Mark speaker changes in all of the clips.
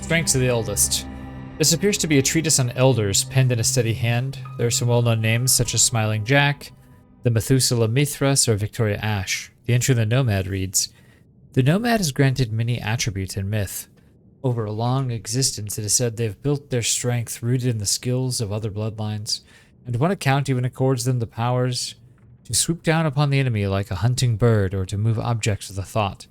Speaker 1: Strengths of the Eldest. This appears to be a treatise on elders, penned in a steady hand. There are some well-known names such as Smiling Jack, the Methuselah Mithras, or Victoria Ash. The entry of the Nomad reads, "The Nomad is granted many attributes in myth. Over a long existence, it is said they have built their strength rooted in the skills of other bloodlines, and one account even accords them the powers to swoop down upon the enemy like a hunting bird or to move objects with a thought.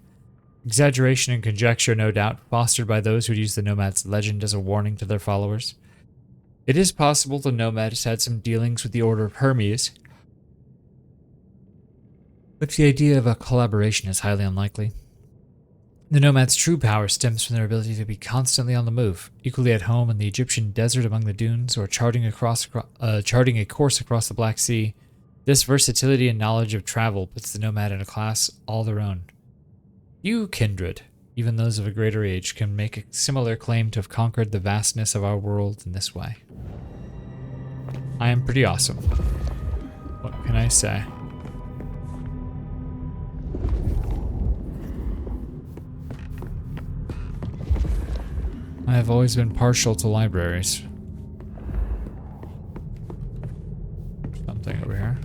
Speaker 1: Exaggeration and conjecture, no doubt, fostered by those who use the Nomad's legend as a warning to their followers. It is possible the Nomad has had some dealings with the Order of Hermes, but the idea of a collaboration is highly unlikely. The Nomad's true power stems from their ability to be constantly on the move, equally at home in the Egyptian desert among the dunes, or charting a course across the Black Sea. This versatility and knowledge of travel puts the Nomad in a class all their own. Few kindred, even those of a greater age, can make a similar claim to have conquered the vastness of our world in this way. I am pretty awesome. What can I say? I have always been partial to libraries. Something over here.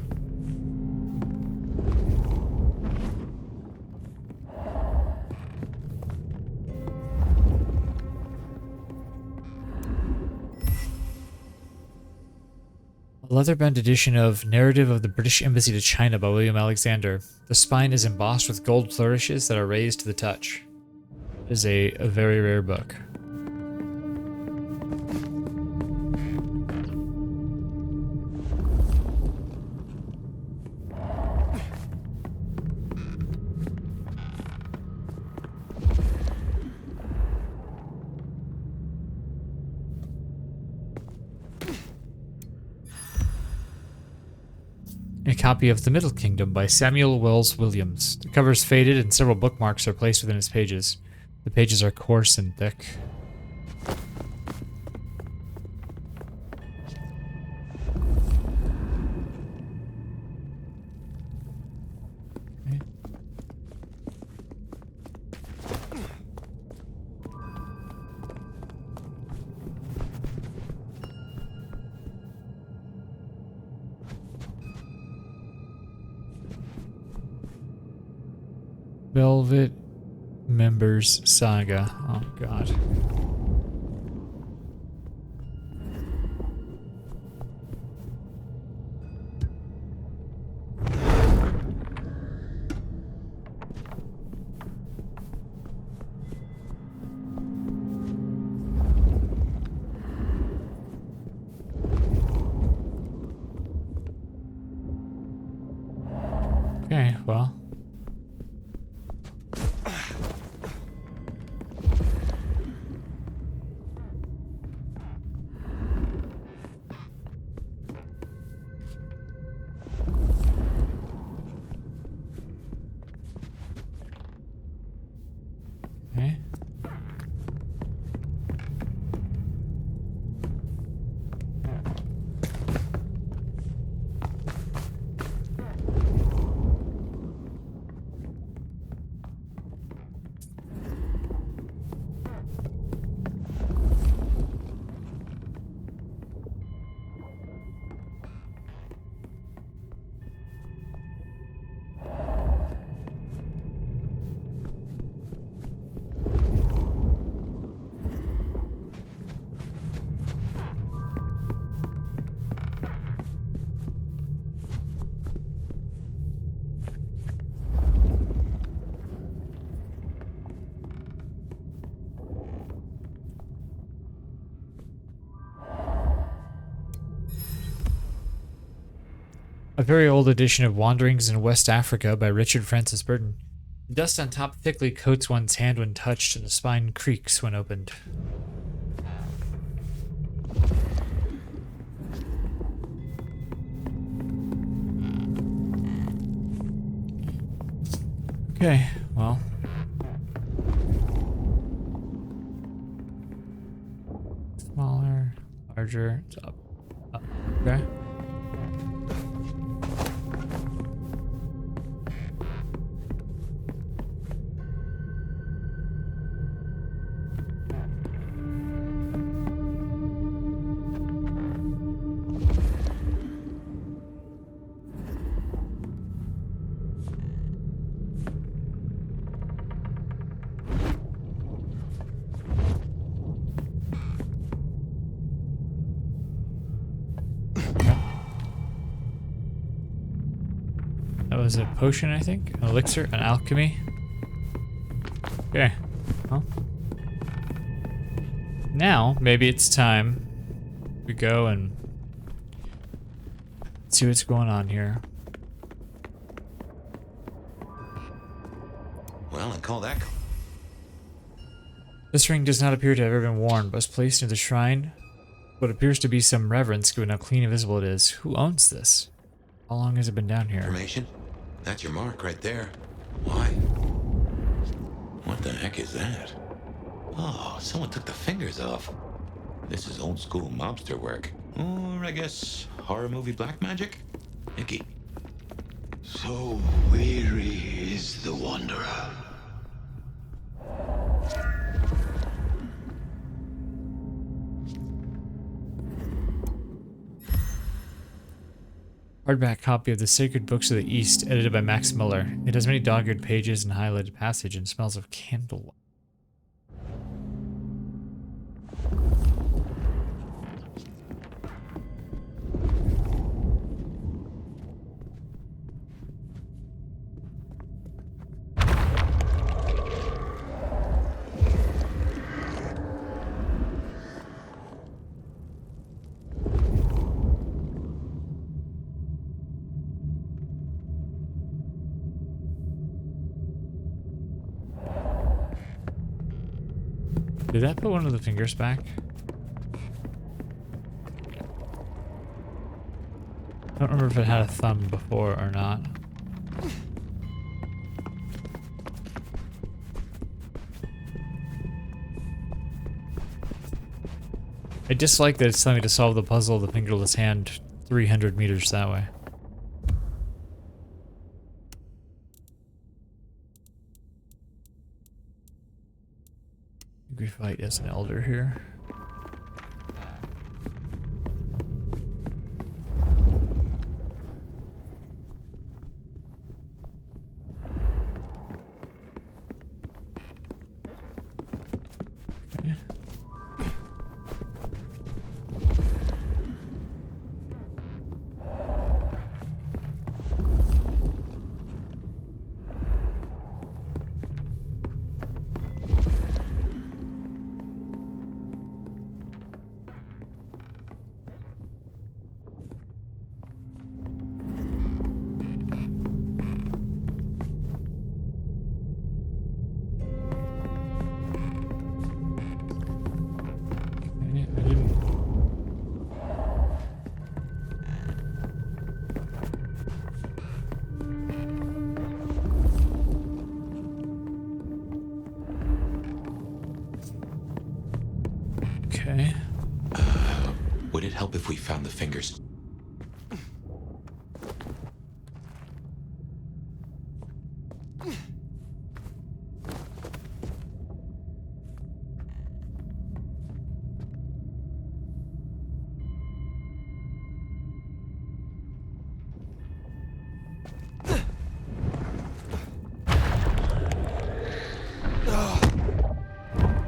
Speaker 1: A leather-bound edition of Narrative of the British Embassy to China by William Alexander. The spine is embossed with gold flourishes that are raised to the touch. It is a very rare book. A copy of The Middle Kingdom by Samuel Wells Williams. The cover is faded and several bookmarks are placed within its pages. The pages are coarse and thick. Velvet Members Saga. Oh, God. Okay, well. Okay. A very old edition of Wanderings in West Africa by Richard Francis Burton. The dust on top thickly coats one's hand when touched, and the spine creaks when opened. Okay, well. Smaller, larger, it's up. Okay. That was a potion, I think. An elixir, an alchemy. Okay. Well. Now, maybe it's time we go and see what's going on here.
Speaker 2: Well, I call that.
Speaker 1: This ring does not appear to have ever been worn, but was placed near the shrine. What appears to be some reverence given how clean and visible it is. Who owns this? How long has it been down here?
Speaker 2: Information? That's your mark right there. Why? What the heck is that? Oh, someone took the fingers off. This is old school mobster work. Or I guess horror movie black magic? Icky.
Speaker 3: So weary is the wanderer.
Speaker 1: Hardback copy of the Sacred Books of the East, edited by Max Miller. It has many dog-eared pages and highlighted passage and smells of candlelight. Did that put one of the fingers back? I don't remember if it had a thumb before or not. I dislike that it's telling me to solve the puzzle of the fingerless hand 300 meters that way. We fight as an elder here. Okay. Okay.
Speaker 2: Would it help if we found the fingers?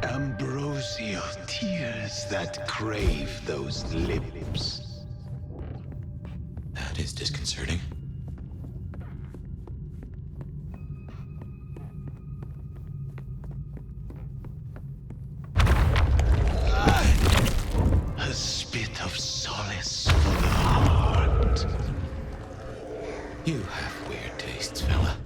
Speaker 3: Ambrosial tears that crave those lips.
Speaker 2: That is disconcerting.
Speaker 3: A spit of solace for the heart.
Speaker 2: You have weird tastes, fella.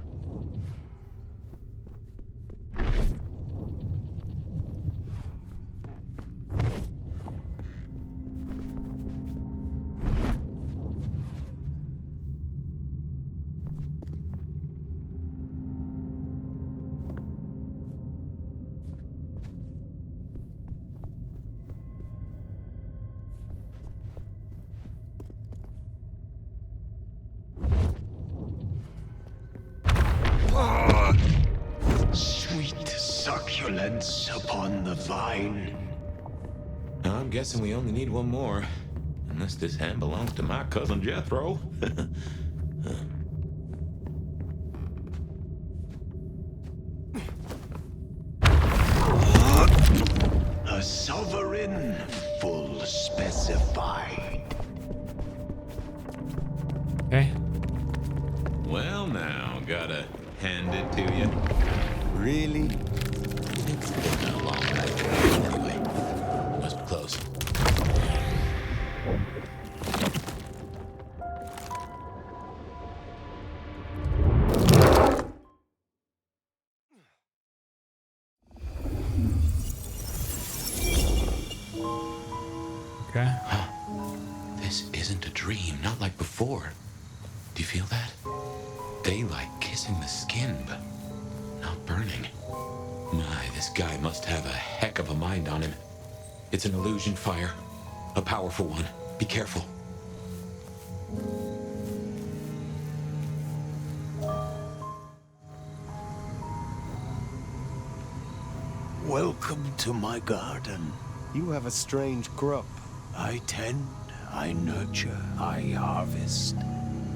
Speaker 3: Sweet succulence upon the vine.
Speaker 2: I'm guessing we only need one more. Unless this hand belongs to my cousin Jethro.
Speaker 3: A sovereign full specified.
Speaker 1: Okay.
Speaker 2: Well, hand it to you.
Speaker 4: Really?
Speaker 2: It's been a long night. Anyway, must be close.
Speaker 1: Okay.
Speaker 2: This isn't a dream, not like before. Do you feel that? Daylight kissing the skin, but not burning. My, this guy must have a heck of a mind on him. It's an illusion fire. A powerful one. Be careful.
Speaker 3: Welcome to my garden.
Speaker 4: You have a strange crop.
Speaker 3: I tend, I nurture, I harvest.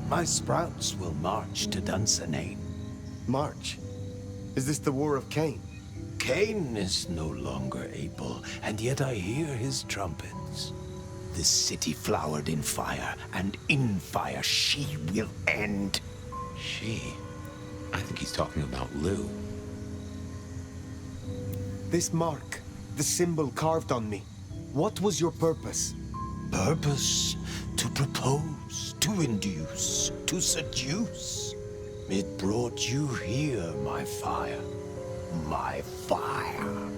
Speaker 3: My sprouts will march to Dunsinane.
Speaker 4: March. Is this the War of Cain?
Speaker 3: Cain is no longer able, and yet I hear his trumpets. The city flowered in fire, and in fire she will end.
Speaker 2: She? I think he's talking about Lou.
Speaker 4: This mark, the symbol carved on me. What was your purpose?
Speaker 3: Purpose? To propose, to induce, to seduce. It brought you here, my fire. My fire.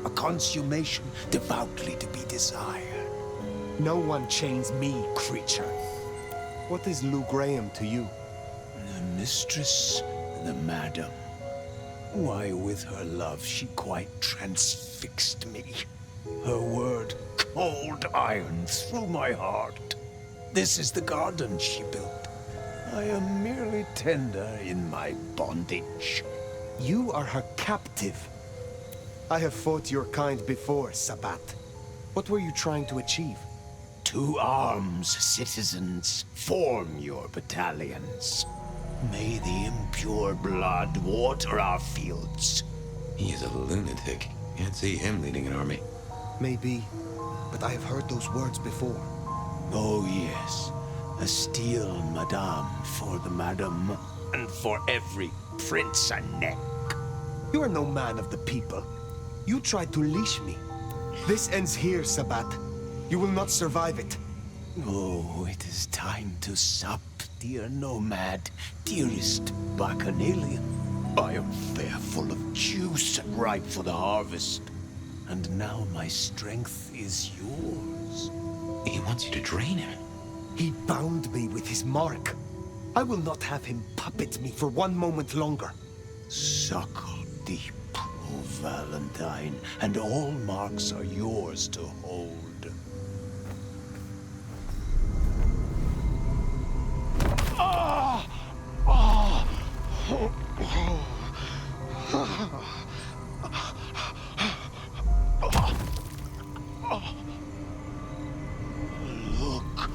Speaker 3: A consummation devoutly to be desired.
Speaker 4: No one chains me, creature. What is Lou Graham to you?
Speaker 3: The mistress, the madam. Why, with her love, she quite transfixed me. Her word, cold iron through my heart. This is the garden she built. I am merely tender in my bondage.
Speaker 4: You are her captive. I have fought your kind before, Sabat. What were you trying to achieve?
Speaker 3: To arms, citizens. Form your battalions. May the impure blood water our fields.
Speaker 2: He is a lunatic. Can't see him leading an army.
Speaker 4: Maybe, but I have heard those words before.
Speaker 3: Oh yes, a steel madame for the madam, and for every prince a neck.
Speaker 4: You are no man of the people. You tried to leash me. This ends here, Sabat. You will not survive it.
Speaker 3: Oh, it is time to sup, dear nomad, dearest bacchanalian. I am fair, full of juice, and ripe for the harvest. And now my strength is yours.
Speaker 2: He wants you to drain him.
Speaker 4: He bound me with his mark. I will not have him puppet me for one moment longer.
Speaker 3: Suckle deep, O Valentine, and all marks are yours to hold. Look,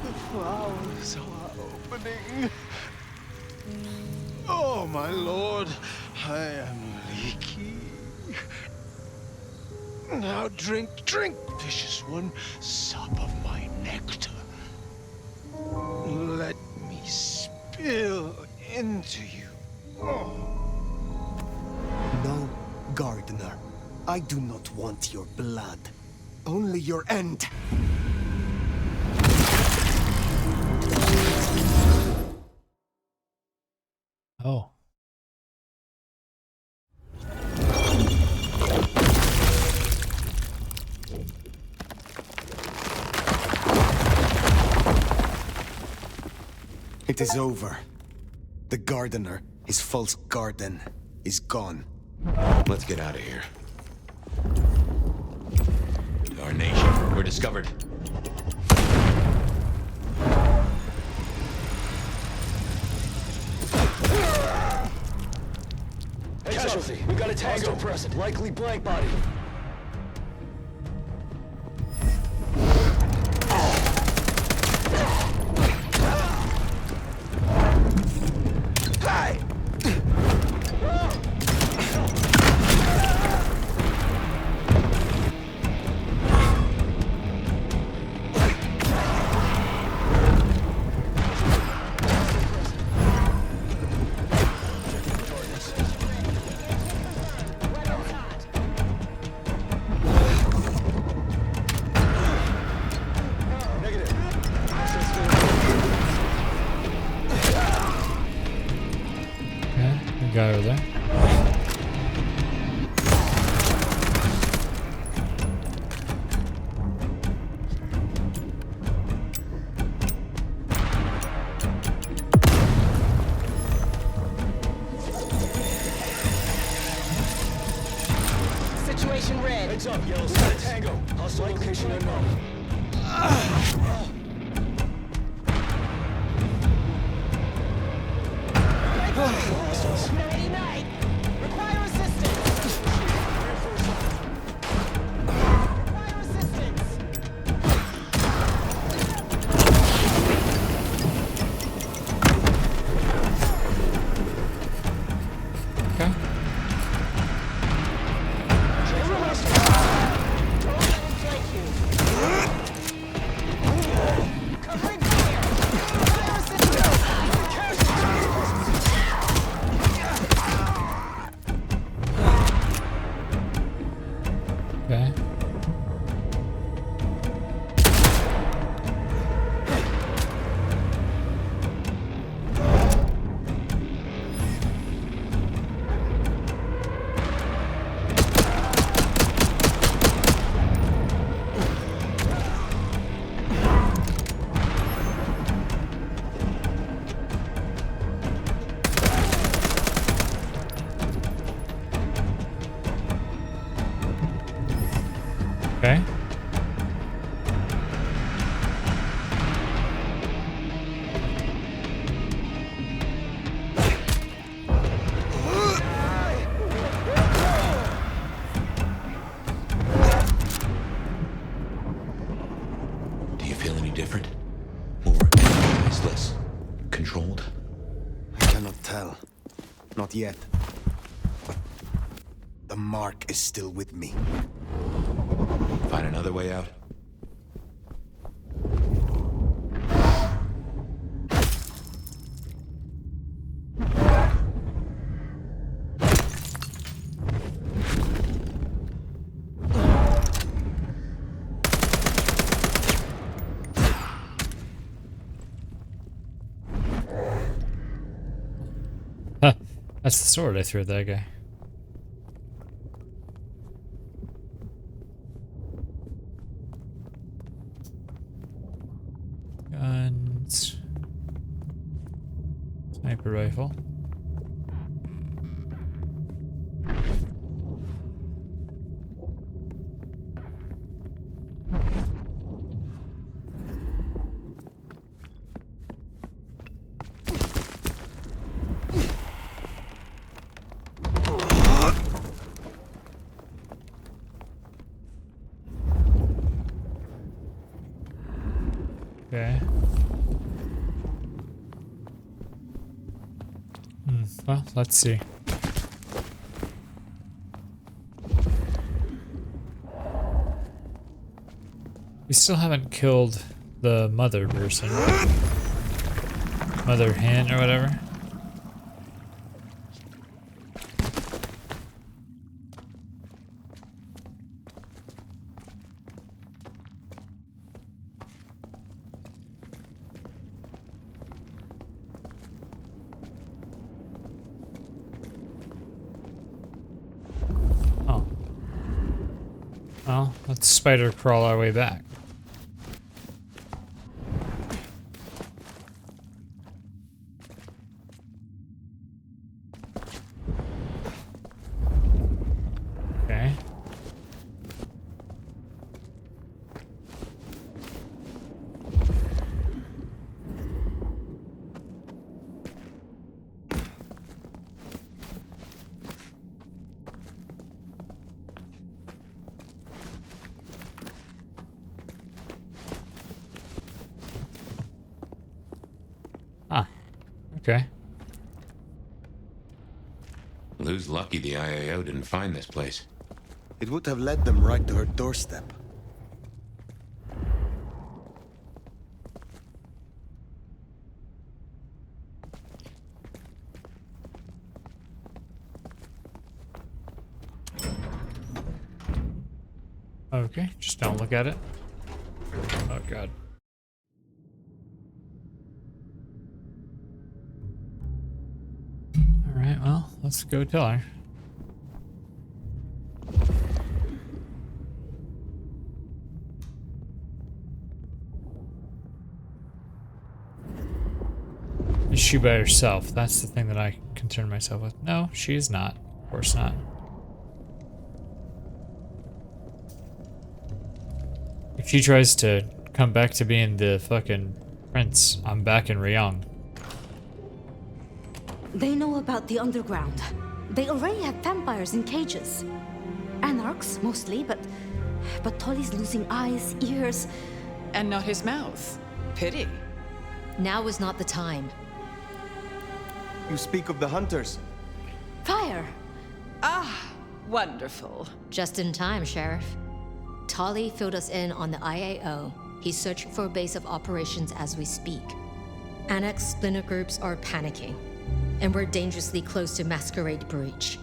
Speaker 3: the flowers are opening. Oh, my lord, I am leaky. Now drink, drink, vicious one, sup of my nectar. Let me spill into you.
Speaker 4: No, gardener. I do not want your blood. Only your end.
Speaker 1: Oh.
Speaker 4: It is over. The gardener, his false garden, is gone.
Speaker 2: Let's get out of here. Darnation, we're discovered.
Speaker 5: Casualty. We got a tango present. Likely blank body.
Speaker 1: guy over there.
Speaker 5: Situation red. Heads up, yellow. Got a tango. Hostile location unknown. Nighty night. Require assistance. Require assistance.
Speaker 1: Okay.
Speaker 5: Don't let him flank you. Covering fire. Require assistance.
Speaker 1: Okay. Okay.
Speaker 2: Do you feel any different? More restless? Controlled?
Speaker 4: I cannot tell. Not yet. But the mark is still with me.
Speaker 2: Find another way out?
Speaker 1: Huh. That's the sword I threw at that guy. Guns. Sniper rifle. Okay. Well, let's see. We still haven't killed the mother person. Mother hen or whatever. Oh. Well, let's spider crawl our way back. Okay. Ah. Okay.
Speaker 2: Lou's lucky the IAO didn't find this place.
Speaker 4: It would have led them right to her doorstep.
Speaker 1: Okay, just don't look at it. Oh god. Alright, well, let's go tell her. Is she by herself? That's the thing that I concern myself with. No, she is not. Of course not. If she tries to come back to being the fucking prince, I'm back in Ryong.
Speaker 6: They know about the underground. They already have vampires in cages. Anarchs, mostly, but Tolly's losing eyes, ears.
Speaker 7: And not his mouth. Pity.
Speaker 8: Now is not the time.
Speaker 4: You speak of the hunters.
Speaker 6: Fire!
Speaker 7: Ah, wonderful.
Speaker 8: Just in time, Sheriff. Tolly filled us in on the IAO. He's searching for a base of operations as we speak. Annex splinter groups are panicking, and we're dangerously close to Masquerade breach.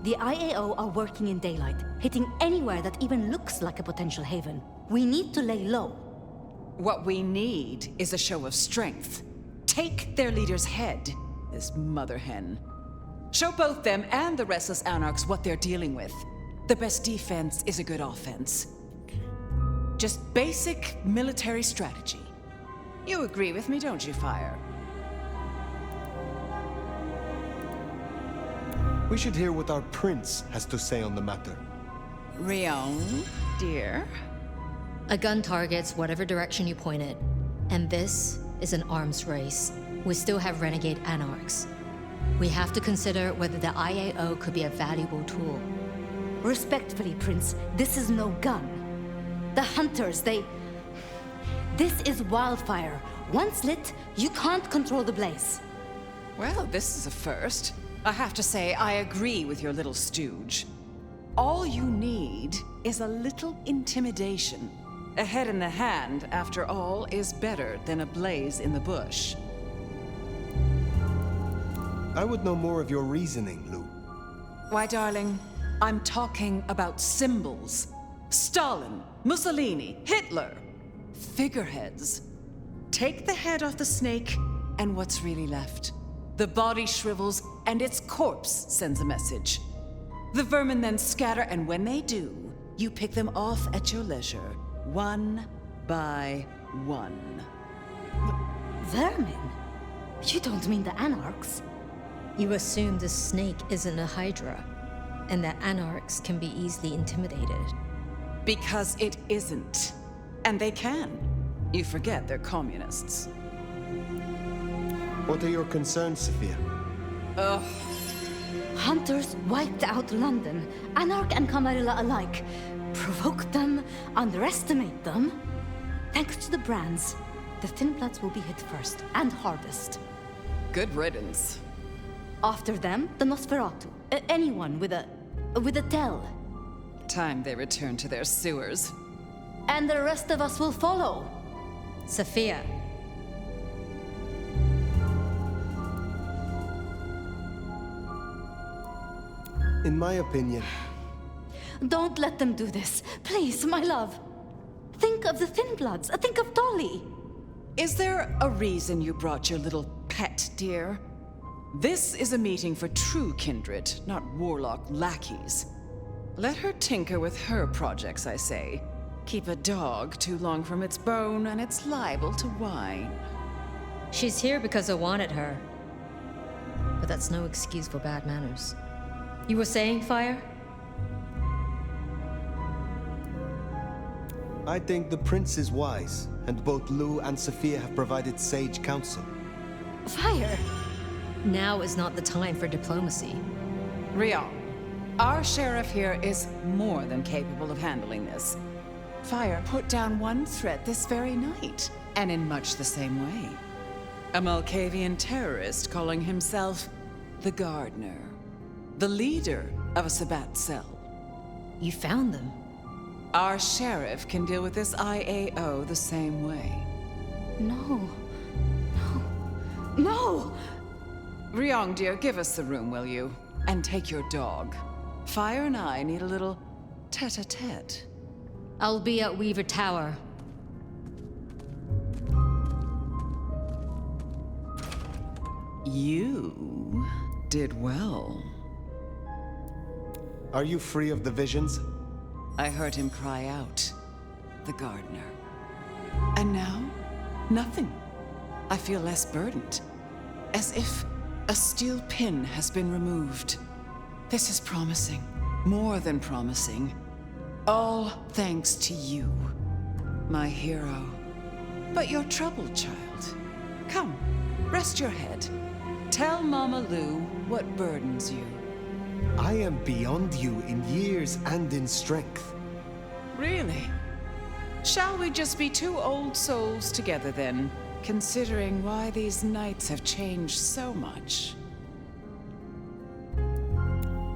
Speaker 6: The IAO are working in daylight, hitting anywhere that even looks like a potential haven. We need to lay low.
Speaker 7: What we need is a show of strength. Take their leader's head, this mother hen. Show both them and the restless anarchs what they're dealing with. The best defense is a good offense. Just basic military strategy. You agree with me, don't you, Fire?
Speaker 4: We should hear what our prince has to say on the matter.
Speaker 7: Ryong, dear.
Speaker 8: A gun targets whatever direction you point it, and this is an arms race. We still have renegade anarchs. We have to consider whether the IAO could be a valuable tool.
Speaker 6: Respectfully, Prince, this is no gun. The hunters, This is wildfire. Once lit, you can't control the blaze.
Speaker 7: Well, this is a first. I have to say, I agree with your little stooge. All you need is a little intimidation. A head in the hand, after all, is better than a blaze in the bush.
Speaker 4: I would know more of your reasoning, Lou.
Speaker 7: Why, darling, I'm talking about symbols. Stalin, Mussolini, Hitler. Figureheads. Take the head off the snake, and what's really left? The body shrivels, and its corpse sends a message. The vermin then scatter, and when they do, you pick them off at your leisure, one by one.
Speaker 6: Vermin? You don't mean the anarchs?
Speaker 8: You assume the snake isn't a hydra, and that anarchs can be easily intimidated.
Speaker 7: Because it isn't. And they can. You forget they're communists.
Speaker 4: What are your concerns, Sophia?
Speaker 6: Hunters wiped out London, Anarch and Camarilla alike. Provoke them, underestimate them. Thanks to the brands, the Thin Bloods will be hit first, and hardest.
Speaker 7: Good riddance.
Speaker 6: After them, the Nosferatu. Anyone with a tell.
Speaker 7: Time they return to their sewers.
Speaker 6: And the rest of us will follow.
Speaker 8: Sophia.
Speaker 4: In my opinion,
Speaker 6: Don't let them do this. Please, my love. Think of the Thin Bloods. Think of Dolly.
Speaker 7: Is there a reason you brought your little pet, dear? This is a meeting for true kindred, not warlock lackeys. Let her tinker with her projects, I say. Keep a dog too long from its bone, and it's liable to whine.
Speaker 8: She's here because I wanted her. But that's no excuse for bad manners. You were saying, Fire?
Speaker 4: I think the prince is wise, and both Lou and Sophia have provided sage counsel.
Speaker 6: Fire.
Speaker 8: Now is not the time for diplomacy.
Speaker 7: Ryong, our sheriff here is more than capable of handling this. Fire put down one threat this very night, and in much the same way. A Malkavian terrorist calling himself the Gardener, the leader of a Sabbat cell.
Speaker 8: You found them.
Speaker 7: Our sheriff can deal with this IAO the same way.
Speaker 6: No. No!
Speaker 7: Ryong, dear, give us the room, will you? And take your dog. Fire and I need a little tete-a-tete.
Speaker 8: I'll be at Weaver Tower.
Speaker 7: You did well.
Speaker 4: Are you free of the visions?
Speaker 7: I heard him cry out, the gardener. And now, nothing. I feel less burdened, as if a steel pin has been removed. This is promising, more than promising. All thanks to you, my hero. But you're troubled, child. Come, rest your head. Tell Mama Lou what burdens you.
Speaker 4: I am beyond you in years and in strength.
Speaker 7: Really? Shall we just be two old souls together then, considering why these nights have changed so much?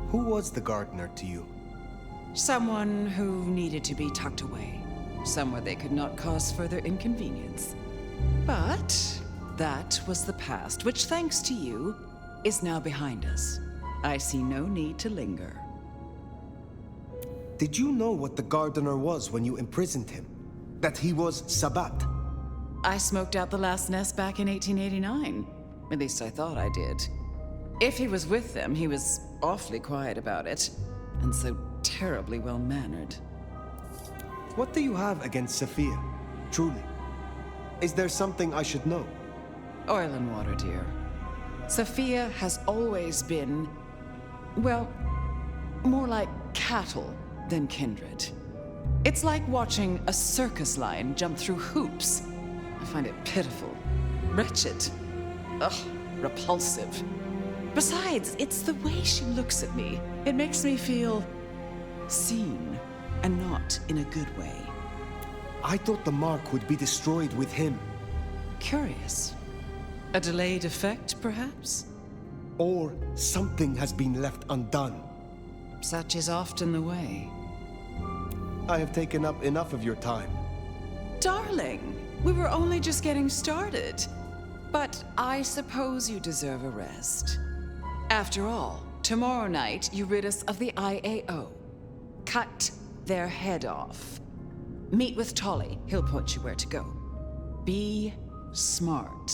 Speaker 4: Who was the gardener to you?
Speaker 7: Someone who needed to be tucked away, somewhere they could not cause further inconvenience. But that was the past, which, thanks to you, is now behind us. I see no need to linger.
Speaker 4: Did you know what the gardener was when you imprisoned him? That he was Sabbat?
Speaker 7: I smoked out the last nest back in 1889. At least I thought I did. If he was with them, he was awfully quiet about it, and so terribly well-mannered.
Speaker 4: What do you have against Sophia? Truly. Is there something I should know?
Speaker 7: Oil and water, dear. Sophia has always been, well, more like cattle than kindred. It's like watching a circus lion jump through hoops. I find it pitiful, wretched, repulsive. Besides, it's the way she looks at me. It makes me feel seen, and not in a good way.
Speaker 4: I thought the mark would be destroyed with him.
Speaker 7: Curious. A delayed effect, perhaps?
Speaker 4: Or something has been left undone.
Speaker 7: Such is often the way.
Speaker 4: I have taken up enough of your time.
Speaker 7: Darling, we were only just getting started. But I suppose you deserve a rest. After all, tomorrow night you rid us of the IAO. Cut their head off. Meet with Tolly. He'll point you where to go. Be smart.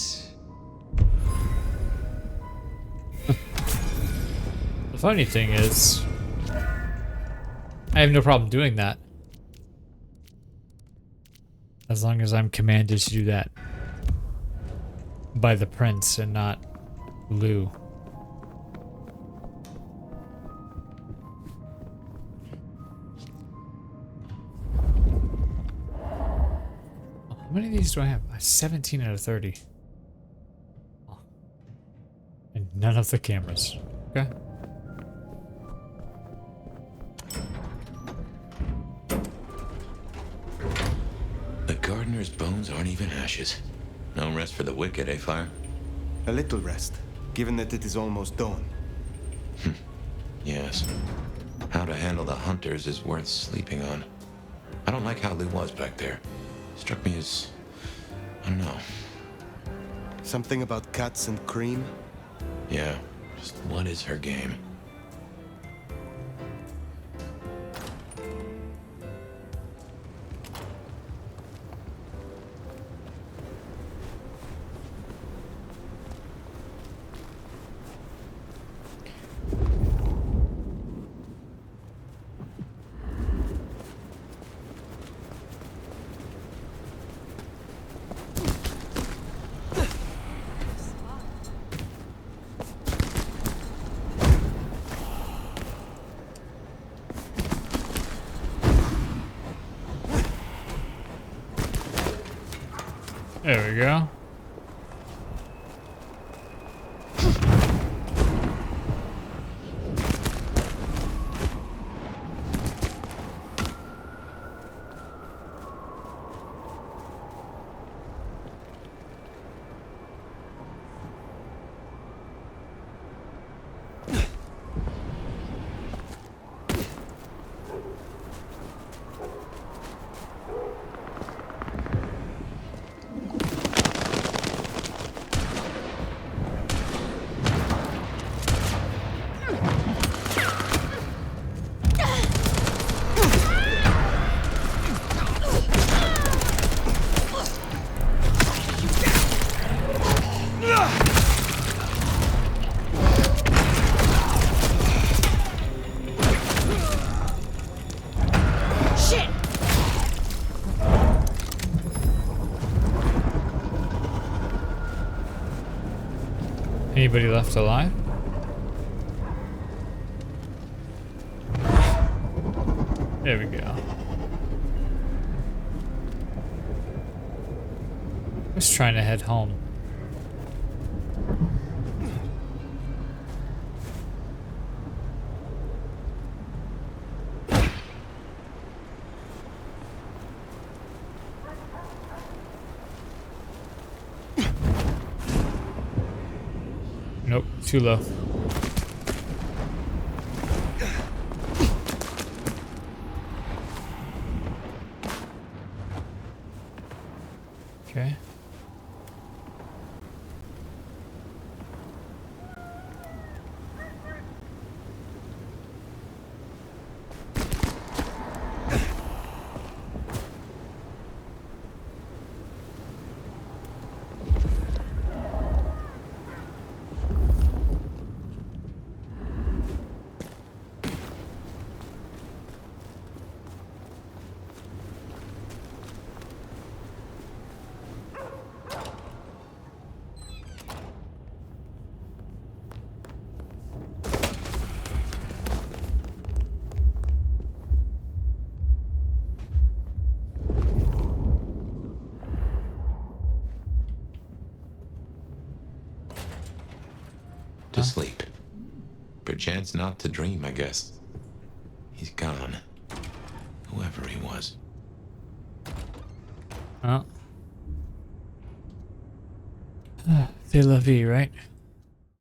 Speaker 1: The funny thing is, I have no problem doing that. As long as I'm commanded to do that by the prince and not Lou. How many of these do I have? 17 out of 30. Oh. And none of the cameras. Okay.
Speaker 2: The gardener's bones aren't even ashes. No rest for the wicked, eh, Fire?
Speaker 4: A little rest, given that it is almost dawn.
Speaker 2: Yes. How to handle the hunters is worth sleeping on. I don't like how Lou was back there. Struck me as, I don't know.
Speaker 4: Something about cats and cream?
Speaker 2: Yeah, just what is her game?
Speaker 1: There we go. Anybody left alive? There we go. I was trying to head home. Nope, too low. Okay.
Speaker 2: To sleep. Perchance not to dream, I guess. He's gone. Whoever he was.
Speaker 1: Oh. C'est la vie, right?